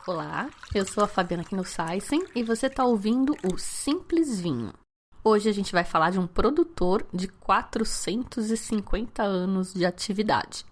Olá, eu sou a Fabiana Knusaisen e você está ouvindo o Simples Vinho. Hoje a gente vai falar de um produtor de 450 anos de atividade.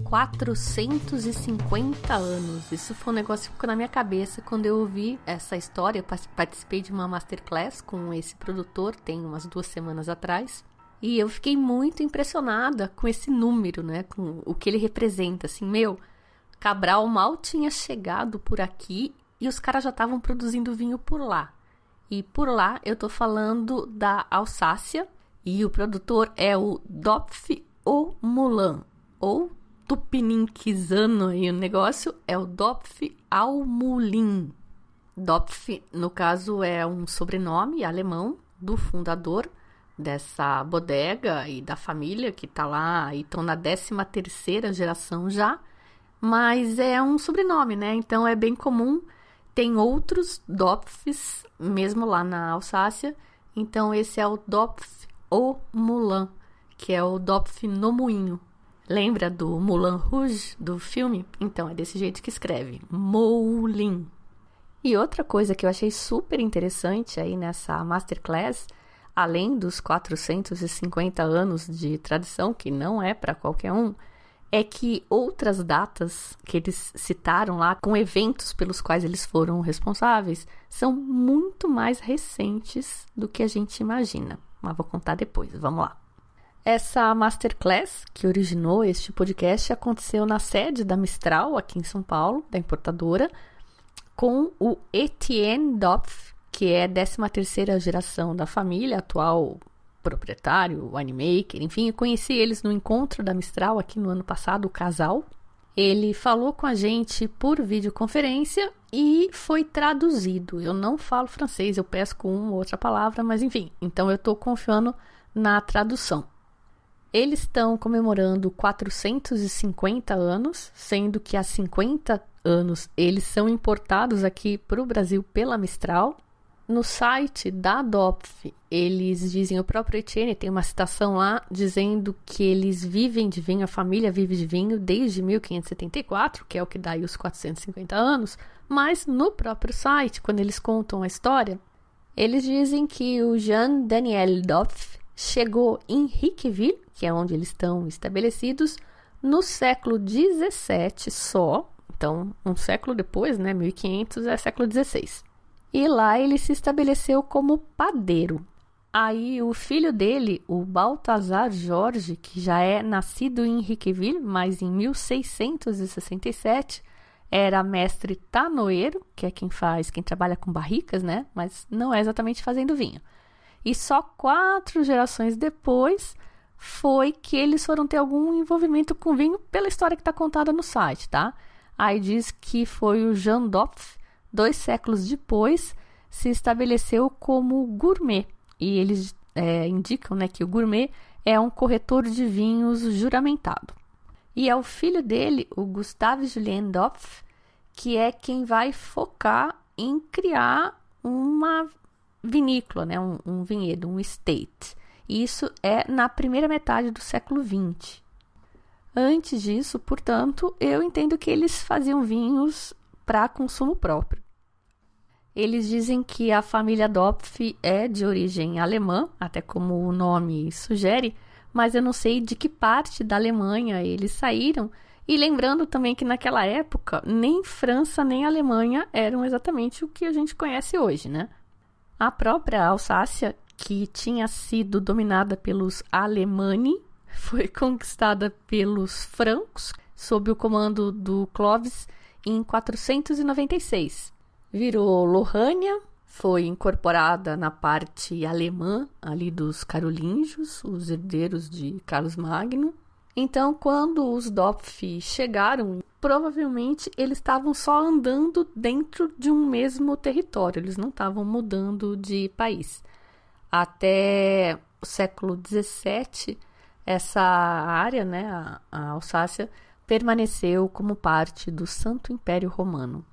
"450 anos", isso foi um negócio que ficou na minha cabeça quando eu ouvi essa história. Eu participei de uma masterclass com esse produtor, tem umas 2 semanas atrás, e eu fiquei muito impressionada com esse número, né, com o que ele representa, assim, Cabral mal tinha chegado por aqui e os caras já estavam produzindo vinho por lá. E por lá eu tô falando da Alsácia, e o produtor é o Dopff au Moulin, ou tupiniquizando aí o negócio, é o Dopff au Moulin. Dopff, no caso, é um sobrenome alemão do fundador dessa bodega e da família que tá lá, e estão na 13ª geração já, mas é um sobrenome, né? Então é bem comum, tem outros Dopffs, mesmo lá na Alsácia, então esse é o Dopff au Moulin, que é o Dopff no moinho. Lembra do Moulin Rouge, do filme? Então, é desse jeito que escreve, Moulin. E outra coisa que eu achei super interessante aí nessa masterclass, além dos 450 anos de tradição, que não é para qualquer um, é que outras datas que eles citaram lá, com eventos pelos quais eles foram responsáveis, são muito mais recentes do que a gente imagina. Mas vou contar depois, vamos lá. Essa masterclass que originou este podcast aconteceu na sede da Mistral, aqui em São Paulo, da importadora, com o Etienne Dopff, que é a 13ª geração da família, atual proprietário, winemaker, enfim, eu conheci eles no encontro da Mistral aqui no ano passado, o casal. Ele falou com a gente por videoconferência e foi traduzido. Eu não falo francês, eu pesco uma ou outra palavra, mas enfim, então eu estou confiando na tradução. Eles estão comemorando 450 anos, sendo que há 50 anos eles são importados aqui para o Brasil pela Mistral. No site da Dopff, eles dizem, o próprio Etienne tem uma citação lá, dizendo que eles vivem de vinho, a família vive de vinho desde 1574, que é o que dá aí os 450 anos, mas no próprio site, quando eles contam a história, eles dizem que o Jean Daniel Dopff chegou em Riqueville, que é onde eles estão estabelecidos, no século XVII só. Então, um século depois, né, 1500 é século XVI. E lá ele se estabeleceu como padeiro. Aí o filho dele, o Balthazar Jorge, que já é nascido em Riqueville, mas em 1667, era mestre tanoeiro, que é quem trabalha com barricas, né, mas não é exatamente fazendo vinho. E só 4 gerações depois foi que eles foram ter algum envolvimento com vinho pela história que está contada no site, tá? Aí diz que foi o Jean Dopff, 2 séculos depois, se estabeleceu como gourmet. E eles indicam, né, que o gourmet é um corretor de vinhos juramentado. E é o filho dele, o Gustave Julien Dopff, que é quem vai focar em criar uma vinícola, né? um vinhedo, um estate. Isso é na primeira metade do século XX. Antes disso, portanto, eu entendo que eles faziam vinhos para consumo próprio. Eles dizem que a família Dopff é de origem alemã, até como o nome sugere, mas eu não sei de que parte da Alemanha eles saíram. E lembrando também que naquela época, nem França nem Alemanha eram exatamente o que a gente conhece hoje, né? A própria Alsácia, que tinha sido dominada pelos Alemanni, foi conquistada pelos francos, sob o comando do Clovis, em 496. Virou Lorrânia, foi incorporada na parte alemã, ali dos carolíngios, os herdeiros de Carlos Magno. Então, quando os Dopff chegaram, provavelmente eles estavam só andando dentro de um mesmo território, eles não estavam mudando de país. Até o século XVII, essa área, né, a Alsácia, permaneceu como parte do Santo Império Romano.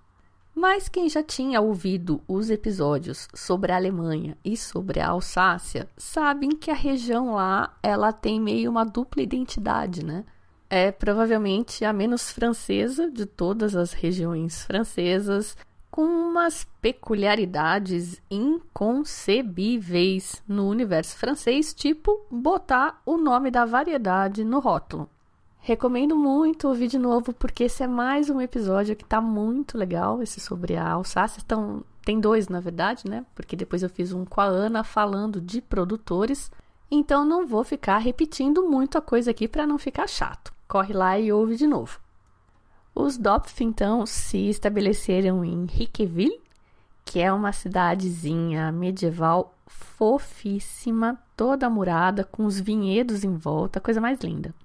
Mas quem já tinha ouvido os episódios sobre a Alemanha e sobre a Alsácia, sabem que a região lá, ela tem meio uma dupla identidade, né? É provavelmente a menos francesa de todas as regiões francesas, com umas peculiaridades inconcebíveis no universo francês, tipo botar o nome da variedade no rótulo. Recomendo muito ouvir de novo, porque esse é mais um episódio que tá muito legal, esse sobre a Alsácia. Então, tem 2, na verdade, né? Porque depois eu fiz um com a Ana falando de produtores. Então, não vou ficar repetindo muito a coisa aqui para não ficar chato. Corre lá e ouve de novo. Os Dopf, então, se estabeleceram em Riqueville, que é uma cidadezinha medieval fofíssima, toda murada, com os vinhedos em volta, coisa mais linda.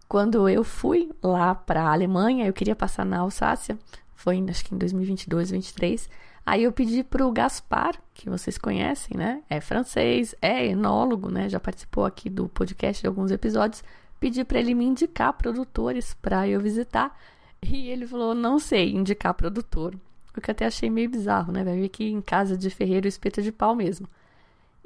Quando eu fui lá para a Alemanha, eu queria passar na Alsácia, foi acho que em 2022, 2023, aí eu pedi para o Gaspar, que vocês conhecem, né? É francês, é enólogo, né? Já participou aqui do podcast de alguns episódios, pedi para ele me indicar produtores para eu visitar, e ele falou, não sei indicar produtor, o que eu até achei meio bizarro, né? Vai ver que em casa de ferreiro espeta de pau mesmo.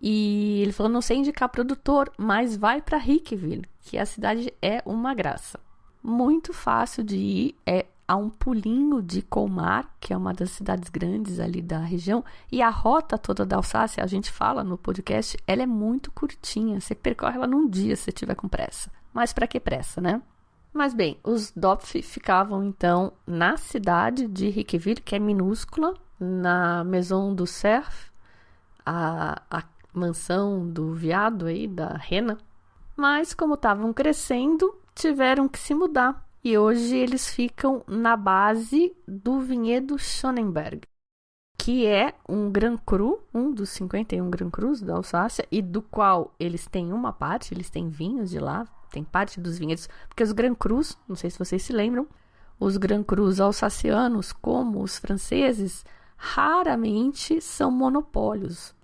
E ele falou, não sei indicar produtor, mas vai para Riqueville, que a cidade é uma graça. Muito fácil de ir, é a um pulinho de Colmar, que é uma das cidades grandes ali da região, e a rota toda da Alsácia, a gente fala no podcast, ela é muito curtinha, você percorre ela num dia se tiver com pressa. Mas para que pressa, né? Mas bem, os Dopf ficavam então na cidade de Riqueville, que é minúscula, na Maison du Cerf, a mansão do veado aí, da rena, mas como estavam crescendo, tiveram que se mudar, e hoje eles ficam na base do vinhedo Schönenberg, que é um Grand Cru, um dos 51 Grand Crus da Alsácia, e do qual eles têm uma parte, eles têm vinhos de lá, tem parte dos vinhedos, porque os Grand Crus, não sei se vocês se lembram, os Grand Crus alsacianos, como os franceses, raramente são monopólios.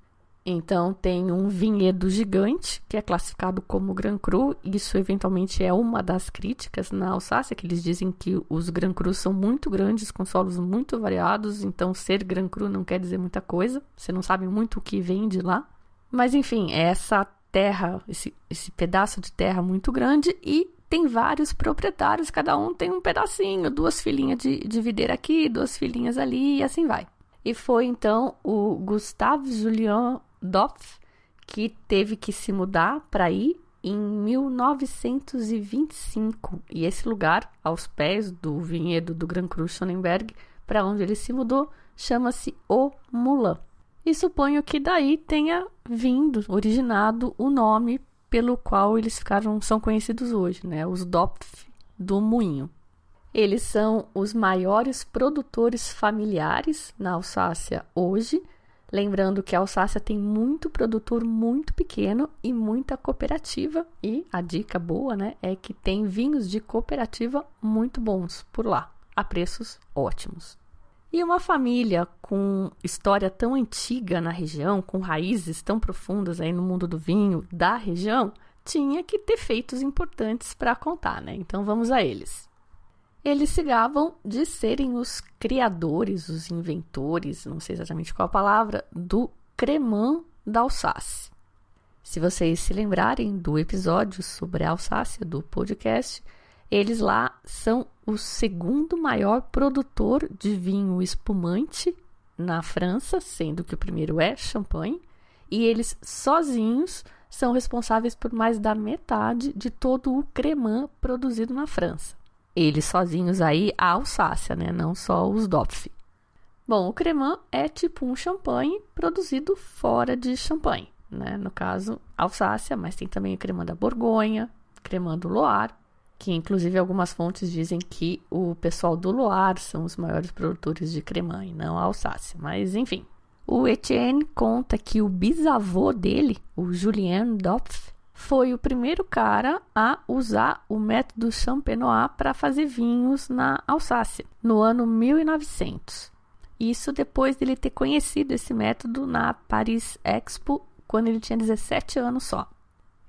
Então, tem um vinhedo gigante, que é classificado como Grand Cru. Isso, eventualmente, é uma das críticas na Alsácia, que eles dizem que os Grand Crus são muito grandes, com solos muito variados. Então, ser Grand Cru não quer dizer muita coisa. Você não sabe muito o que vem de lá. Mas, enfim, é essa terra, esse pedaço de terra muito grande. E tem vários proprietários, cada um tem um pedacinho. 2 filhinhas de videira aqui, 2 filhinhas ali, e assim vai. E foi, então, o Gustave Julien Dopf, que teve que se mudar para ir em 1925. E esse lugar, aos pés do vinhedo do Grand Cru Schönenberg, para onde ele se mudou, chama-se O Moulin. E suponho que daí tenha vindo, originado, o nome pelo qual eles são conhecidos hoje, né? Os Dopf do Moinho. Eles são os maiores produtores familiares na Alsácia hoje. Lembrando que a Alsácia tem muito produtor muito pequeno e muita cooperativa. E a dica boa, né, é que tem vinhos de cooperativa muito bons por lá, a preços ótimos. E uma família com história tão antiga na região, com raízes tão profundas aí no mundo do vinho da região, tinha que ter feitos importantes para contar, né? Então vamos a eles. Eles se gavam de serem os criadores, os inventores, não sei exatamente qual a palavra, do cremant da Alsácia. Se vocês se lembrarem do episódio sobre a Alsácia, do podcast, eles lá são o segundo maior produtor de vinho espumante na França, sendo que o primeiro é champanhe, e eles sozinhos são responsáveis por mais da metade de todo o cremant produzido na França. Eles sozinhos aí, a Alsácia, né? Não só os Dopf. Bom, o cremant é tipo um champanhe produzido fora de Champagne, né? No caso, Alsácia, mas tem também o cremant da Borgonha, cremant do Loire, que inclusive algumas fontes dizem que o pessoal do Loire são os maiores produtores de cremant e não a Alsácia. Mas, enfim. O Etienne conta que o bisavô dele, o Julien Dopf, foi o primeiro cara a usar o método Champenois para fazer vinhos na Alsácia, no ano 1900. Isso depois dele ter conhecido esse método na Paris Expo, quando ele tinha 17 anos só.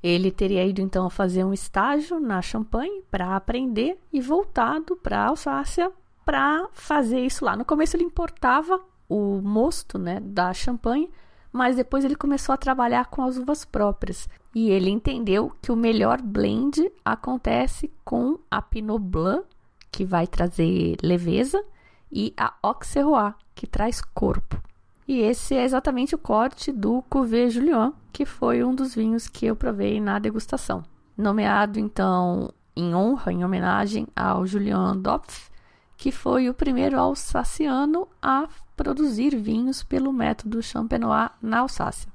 Ele teria ido então fazer um estágio na Champagne para aprender e voltado para a Alsácia para fazer isso lá. No começo ele importava o mosto, né, da Champagne, mas depois ele começou a trabalhar com as uvas próprias. E ele entendeu que o melhor blend acontece com a Pinot Blanc, que vai trazer leveza, e a Auxerrois, que traz corpo. E esse é exatamente o corte do Cuvée Julian, que foi um dos vinhos que eu provei na degustação. Nomeado, então, em honra, em homenagem ao Julian Dopf, que foi o primeiro alsaciano a produzir vinhos pelo método Champenois na Alsácia.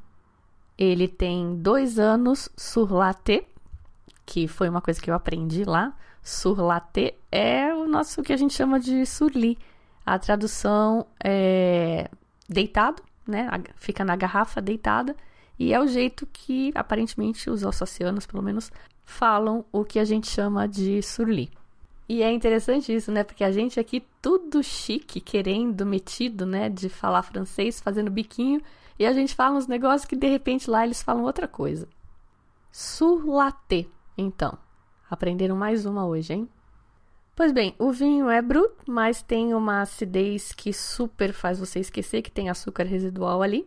Ele tem 2 anos sur la thé, que foi uma coisa que eu aprendi lá. Sur la thé é o nosso que a gente chama de surli. A tradução é deitado, né? Fica na garrafa deitada, e é o jeito que aparentemente os alsacianos, pelo menos, falam o que a gente chama de surli. E é interessante isso, né? Porque a gente aqui tudo chique, querendo, metido, né? De falar francês, fazendo biquinho, e a gente fala uns negócios que de repente lá eles falam outra coisa. Sur la thé, então. Aprenderam mais uma hoje, hein? Pois bem, o vinho é brut, mas tem uma acidez que super faz você esquecer que tem açúcar residual ali.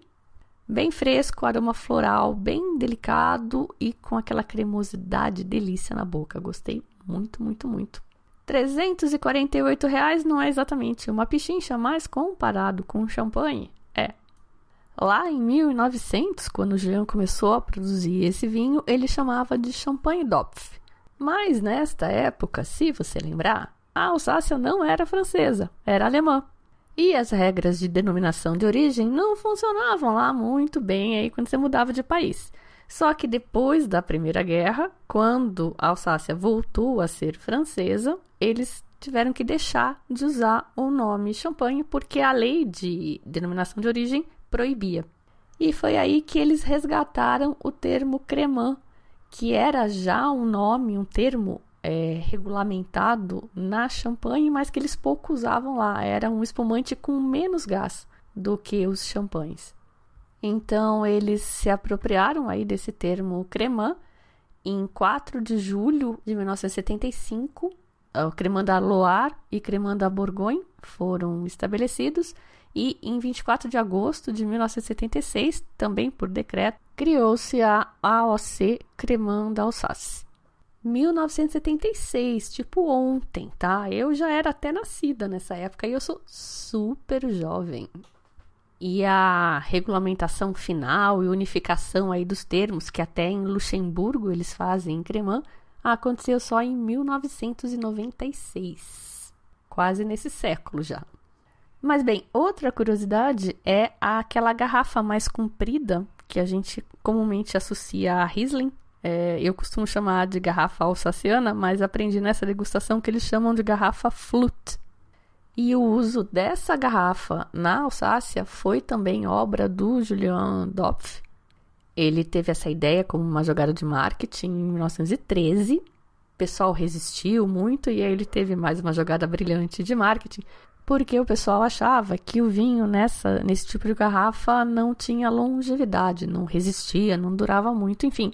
Bem fresco, aroma floral, bem delicado e com aquela cremosidade delícia na boca. Gostei muito, muito, muito. R$348 não é exatamente uma pichincha, mas comparado com champanhe, é. Lá em 1900, quando o Jean começou a produzir esse vinho, ele chamava de Champagne Dopf. Mas nesta época, se você lembrar, a Alsácia não era francesa, era alemã. E as regras de denominação de origem não funcionavam lá muito bem aí quando você mudava de país. Só que depois da Primeira Guerra, quando a Alsácia voltou a ser francesa, eles tiveram que deixar de usar o nome Champagne porque a lei de denominação de origem proibia. E foi aí que eles resgataram o termo cremant, que era já um nome, um termo regulamentado na Champagne, mas que eles pouco usavam lá. Era um espumante com menos gás do que os champanhes. Então, eles se apropriaram aí desse termo cremant. Em 4 de julho de 1975, o cremant da Loire e cremant da Bourgogne foram estabelecidos. E em 24 de agosto de 1976, também por decreto, criou-se a AOC Cremant da Alsácia. 1976, tipo ontem, tá? Eu já era até nascida nessa época e eu sou super jovem. E a regulamentação final e unificação aí dos termos, que até em Luxemburgo eles fazem em cremant, aconteceu só em 1996. Quase nesse século já. Mas bem, outra curiosidade é aquela garrafa mais comprida que a gente comumente associa a Riesling. Eu costumo chamar de garrafa alsaciana, mas aprendi nessa degustação que eles chamam de garrafa Flute. E o uso dessa garrafa na Alsácia foi também obra do Julian Dopf. Ele teve essa ideia como uma jogada de marketing em 1913. O pessoal resistiu muito e aí ele teve mais uma jogada brilhante de marketing, porque o pessoal achava que o vinho nesse tipo de garrafa não tinha longevidade, não resistia, não durava muito, enfim.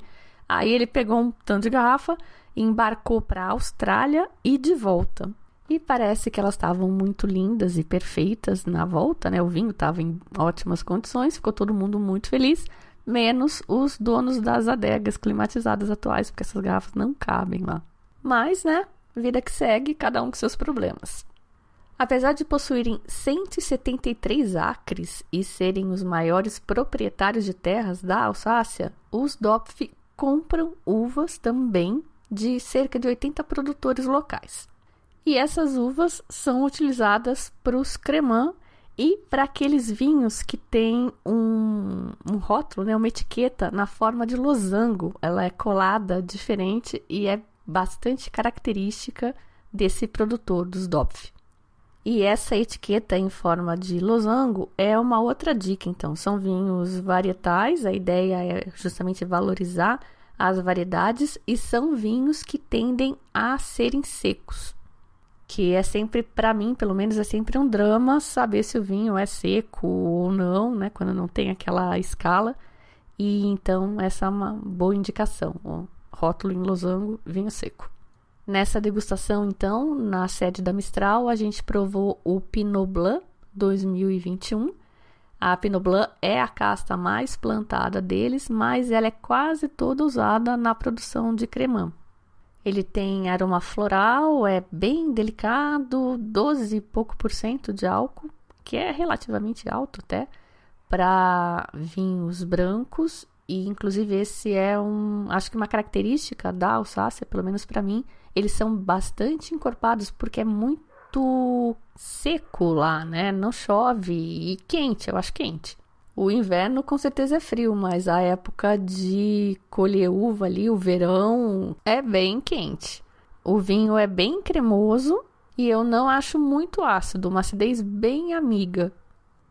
Aí ele pegou um tanto de garrafa, embarcou para a Austrália e de volta. E parece que elas estavam muito lindas e perfeitas na volta, né? O vinho estava em ótimas condições, ficou todo mundo muito feliz, menos os donos das adegas climatizadas atuais, porque essas garrafas não cabem lá. Mas, né? Vida que segue, cada um com seus problemas. Apesar de possuírem 173 acres e serem os maiores proprietários de terras da Alsácia, os Dopf compram uvas também de cerca de 80 produtores locais. E essas uvas são utilizadas para os cremant e para aqueles vinhos que têm um rótulo, né, uma etiqueta na forma de losango. Ela é colada diferente e é bastante característica desse produtor, dos Dopf. E essa etiqueta em forma de losango é uma outra dica, então. São vinhos varietais, a ideia é justamente valorizar as variedades, e são vinhos que tendem a serem secos. Que é sempre, para mim, pelo menos, é sempre um drama saber se o vinho é seco ou não, né? Quando não tem aquela escala. E então essa é uma boa indicação. O rótulo em losango, vinho seco. Nessa degustação, então, na sede da Mistral, a gente provou o Pinot Blanc 2021. A Pinot Blanc é a casta mais plantada deles, mas ela é quase toda usada na produção de cremant. Ele tem aroma floral, é bem delicado, 12 e pouco por cento de álcool, que é relativamente alto até, para vinhos brancos. E inclusive esse é acho que uma característica da Alsácia, pelo menos para mim, eles são bastante encorpados porque é muito seco lá, né? Não chove e quente, eu acho quente. O inverno com certeza é frio, mas a época de colher uva ali, o verão, é bem quente. O vinho é bem cremoso e eu não acho muito ácido, uma acidez bem amiga.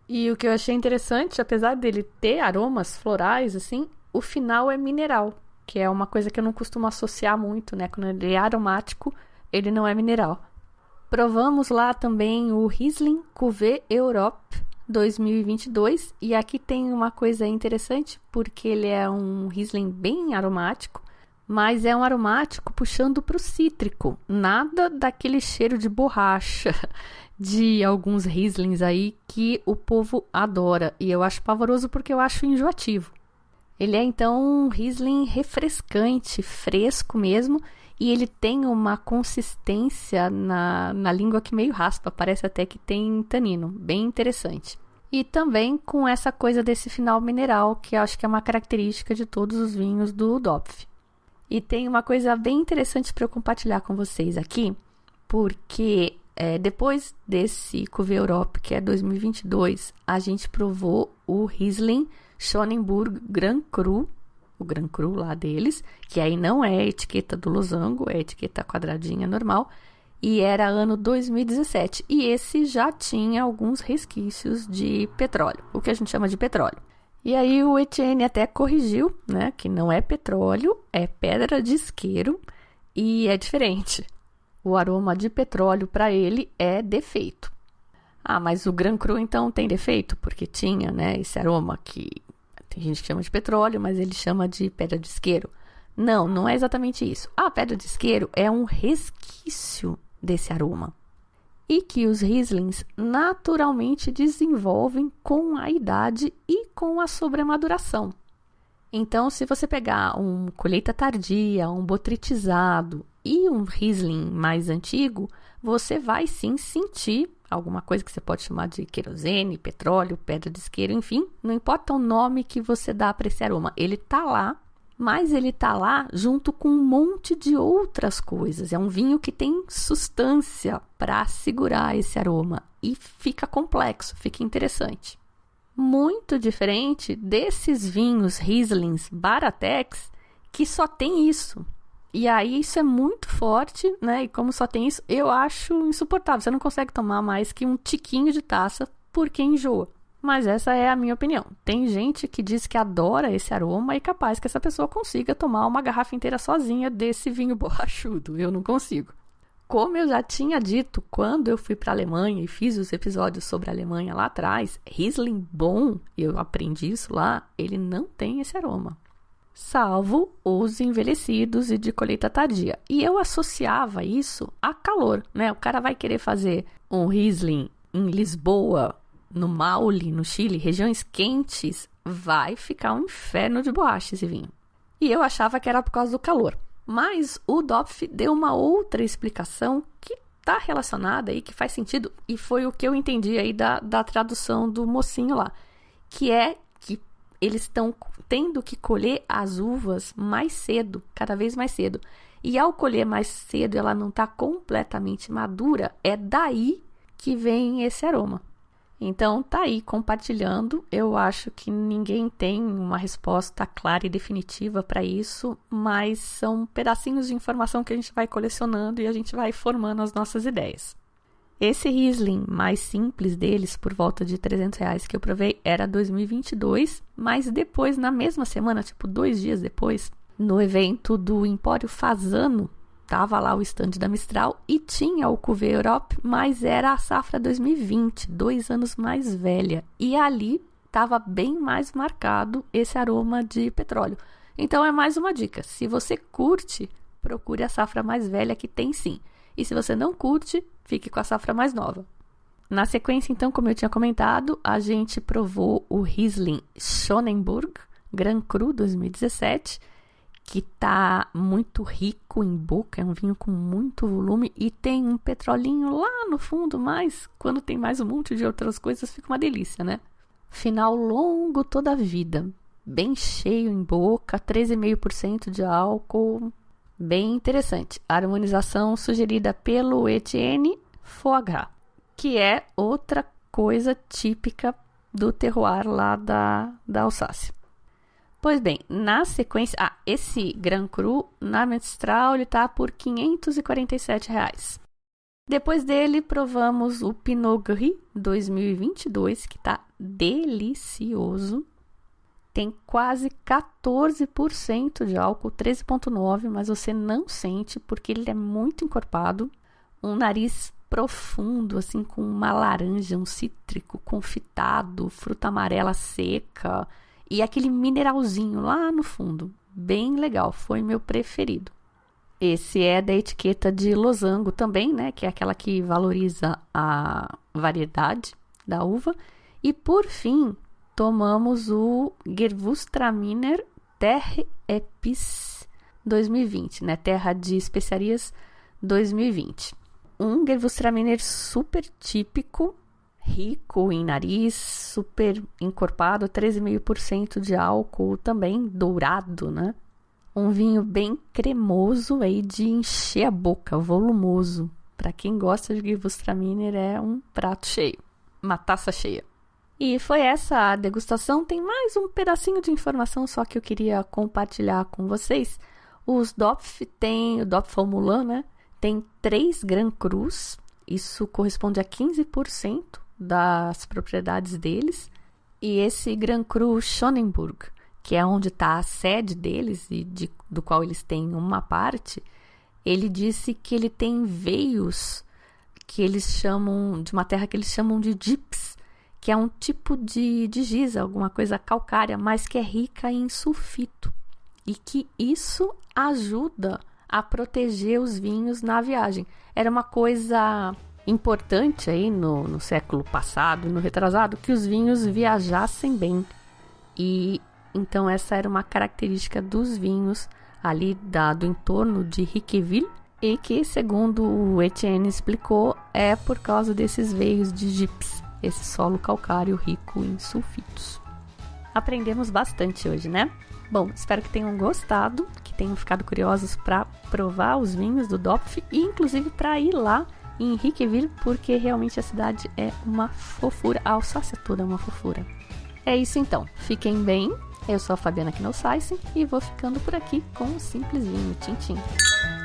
E o que eu achei interessante, apesar dele ter aromas florais, assim, o final é mineral, que é uma coisa que eu não costumo associar muito, né? Quando ele é aromático, ele não é mineral. Provamos lá também o Riesling Cuvée Europe 2022, e aqui tem uma coisa interessante, porque ele é um Riesling bem aromático, mas é um aromático puxando para o cítrico, nada daquele cheiro de borracha de alguns Rieslings aí que o povo adora, e eu acho pavoroso porque eu acho enjoativo. Ele é então um Riesling refrescante, fresco mesmo, e ele tem uma consistência na língua que meio raspa, parece até que tem tanino, bem interessante. E também com essa coisa desse final mineral, que eu acho que é uma característica de todos os vinhos do Dopff. E tem uma coisa bem interessante para eu compartilhar com vocês aqui, porque depois desse Cuvée Europe, que é 2022, a gente provou o Riesling Schonenburg Grand Cru, o Grand Cru lá deles, que aí não é a etiqueta do losango, é a etiqueta quadradinha normal, e era ano 2017. E esse já tinha alguns resquícios de petróleo, o que a gente chama de petróleo. E aí o Etienne até corrigiu, né, que não é petróleo, é pedra de isqueiro e é diferente. O aroma de petróleo para ele é defeito. Ah, mas o Grand Cru então tem defeito, porque tinha, né, esse aroma que tem gente que chama de petróleo, mas ele chama de pedra de isqueiro. Não, não é exatamente isso. A pedra de isqueiro é um resquício desse aroma. E que os Rieslings naturalmente desenvolvem com a idade e com a sobremaduração. Então, se você pegar um colheita tardia, um botrytizado e um Riesling mais antigo, você vai sim sentir alguma coisa que você pode chamar de querosene, petróleo, pedra de isqueiro, enfim, não importa o nome que você dá para esse aroma, ele tá lá, mas ele tá lá junto com um monte de outras coisas. É um vinho que tem substância para segurar esse aroma e fica complexo, fica interessante. Muito diferente desses vinhos Rieslings Baratex que só tem isso. E aí isso é muito forte, né? E como só tem isso, eu acho insuportável. Você não consegue tomar mais que um tiquinho de taça porque enjoa. Mas essa é a minha opinião. Tem gente que diz que adora esse aroma e capaz que essa pessoa consiga tomar uma garrafa inteira sozinha desse vinho borrachudo. Eu não consigo. Como eu já tinha dito quando eu fui para a Alemanha e fiz os episódios sobre a Alemanha lá atrás, Riesling bom, eu aprendi isso lá, ele não tem esse aroma. Salvo os envelhecidos e de colheita tardia. E eu associava isso a calor, né? O cara vai querer fazer um Riesling em Lisboa, no Maule, no Chile, regiões quentes, vai ficar um inferno de borracha esse vinho. E eu achava que era por causa do calor. Mas o Dopff deu uma outra explicação que está relacionada e que faz sentido, e foi o que eu entendi aí da tradução do mocinho lá, que é que eles estão tendo que colher as uvas mais cedo, cada vez mais cedo. E ao colher mais cedo, ela não está completamente madura, é daí que vem esse aroma. Então, tá aí, compartilhando. Eu acho que ninguém tem uma resposta clara e definitiva para isso, mas são pedacinhos de informação que a gente vai colecionando e a gente vai formando as nossas ideias. Esse Riesling mais simples deles, por volta de R$300 que eu provei, era 2022, mas depois, na mesma semana, tipo 2 dias depois, no evento do Empório Fasano, tava lá o stand da Mistral e tinha o Cuvée Europe, mas era a safra 2020, 2 anos mais velha. E ali estava bem mais marcado esse aroma de petróleo. Então é mais uma dica. Se você curte, procure a safra mais velha, que tem sim. E se você não curte, fique com a safra mais nova. Na sequência, então, como eu tinha comentado, a gente provou o Riesling Schonenburg Grand Cru 2017, que tá muito rico em boca, é um vinho com muito volume e tem um petrolinho lá no fundo, mas quando tem mais um monte de outras coisas fica uma delícia, né? Final longo toda a vida, bem cheio em boca, 13,5% de álcool, bem interessante. A harmonização sugerida pelo Etienne Foie Gras, que é outra coisa típica do terroir lá da Alsácia. Pois bem, na sequência, esse Grand Cru na Mestral ele tá por R$ 547. Depois dele, provamos o Pinot Gris 2022, que tá delicioso. Tem quase 14% de álcool, 13,9%, mas você não sente porque ele é muito encorpado. Um nariz profundo, assim, com uma laranja, um cítrico confitado, fruta amarela seca e aquele mineralzinho lá no fundo. Bem legal, foi meu preferido. Esse é da etiqueta de Losango também, né? Que é aquela que valoriza a variedade da uva. E por fim, tomamos o Gewürztraminer Terre Épices 2020, né? Terra de Especiarias 2020. Um Gewürztraminer super típico, rico em nariz, super encorpado, 13,5% de álcool, também dourado, né? Um vinho bem cremoso aí de encher a boca, volumoso. Para quem gosta de Gewürztraminer é um prato cheio, uma taça cheia. E foi essa a degustação. Tem mais um pedacinho de informação só que eu queria compartilhar com vocês. Os DOPF tem o DOPF Moulin, né? Tem 3 Grand Crus, isso corresponde a 15% das propriedades deles. E esse Grand Cru Schonenburg, que é onde está a sede deles e do qual eles têm uma parte, ele disse que ele tem veios que eles chamam de uma terra que eles chamam de gyps, que é um tipo de giza, alguma coisa calcária, mas que é rica em sulfito e que isso ajuda a proteger os vinhos na viagem. Era uma coisa importante aí no século passado, no retrasado, que os vinhos viajassem bem. E então essa era uma característica dos vinhos ali do entorno de Riqueville e que, segundo o Etienne explicou, é por causa desses veios de gyps, esse solo calcário rico em sulfitos. Aprendemos bastante hoje, né? Bom, espero que tenham gostado, que tenham ficado curiosos para provar os vinhos do DOPF e inclusive para ir lá em Riqueville, porque realmente a cidade é uma fofura, a Alsácia toda é uma fofura. É isso então, fiquem bem, eu sou a Fabiana Knossaisen e vou ficando por aqui com um simples vinho. Tchim, tchim.